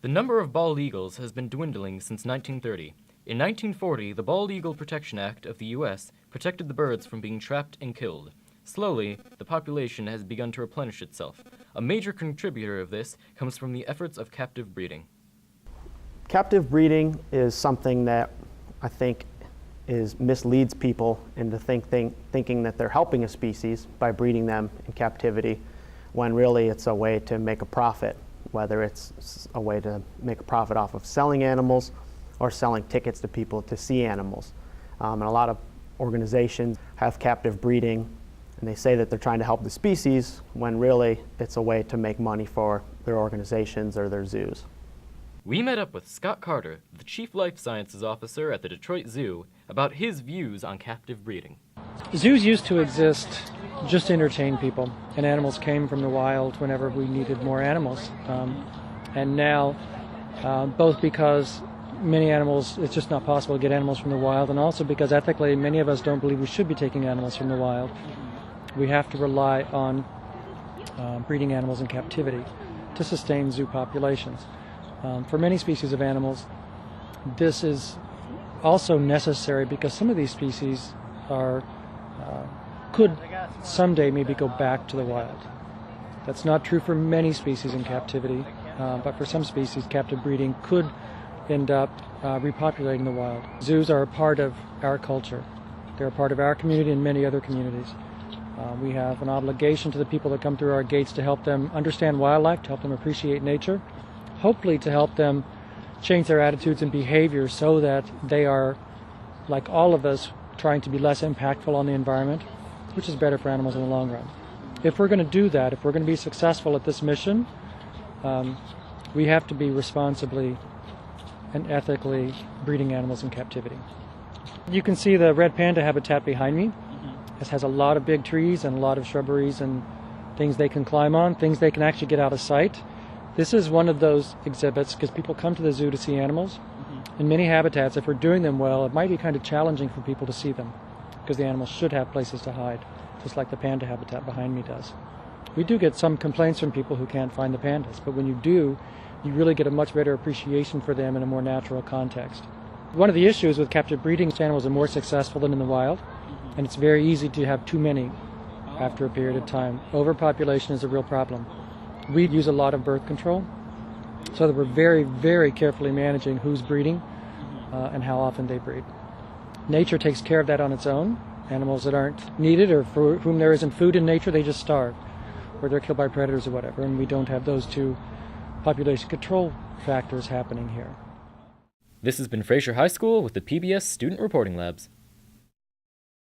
The number of bald eagles has been dwindling since 1930. In 1940, the Bald Eagle Protection Act of the U.S. protected the birds from being trapped and killed. Slowly, the population has begun to replenish itself. A major contributor of this comes from the efforts of captive breeding. Captive breeding is something that I think misleads people into thinking that they're helping a species by breeding them in captivity, when really it's a way to make a profit, whether it's a way to make a profit off of selling animals or selling tickets to people to see animals. And a lot of organizations have captive breeding, and they say that they're trying to help the species, when really it's a way to make money for their organizations or their zoos. We met up with Scott Carter, the Chief Life Sciences Officer at the Detroit Zoo, about his views on captive breeding. Zoos used to exist just to entertain people, and animals came from the wild whenever we needed more animals. And now, both because many animals, it's just not possible to get animals from the wild, and also because ethically many of us don't believe we should be taking animals from the wild, we have to rely on breeding animals in captivity to sustain zoo populations. For many species of animals, this is also necessary because some of these species could someday maybe go back to the wild. That's not true for many species in captivity, but for some species, captive breeding could end up repopulating the wild. Zoos are a part of our culture. They're a part of our community and many other communities. We have an obligation to the people that come through our gates to help them understand wildlife, to help them appreciate nature, hopefully to help them change their attitudes and behaviors so that they are, like all of us, trying to be less impactful on the environment, which is better for animals in the long run. If we're going to do that, if we're going to be successful at this mission, we have to be responsibly and ethically breeding animals in captivity. You can see the red panda habitat behind me. It has a lot of big trees and a lot of shrubberies and things they can climb on, things they can actually get out of sight. This is one of those exhibits because people come to the zoo to see animals. In many habitats, if we're doing them well, it might be kind of challenging for people to see them because the animals should have places to hide, just like the panda habitat behind me does. We do get some complaints from people who can't find the pandas, but when you do, you really get a much better appreciation for them in a more natural context. One of the issues with captive breeding, animals are more successful than in the wild, and it's very easy to have too many after a period of time. Overpopulation is a real problem. We use a lot of birth control, so that we're very, very carefully managing who's breeding and how often they breed. Nature takes care of that on its own. Animals that aren't needed or for whom there isn't food in nature, they just starve, or they're killed by predators or whatever, and we don't have those two population control factors happening here. This has been Fraser High School with the PBS Student Reporting Labs.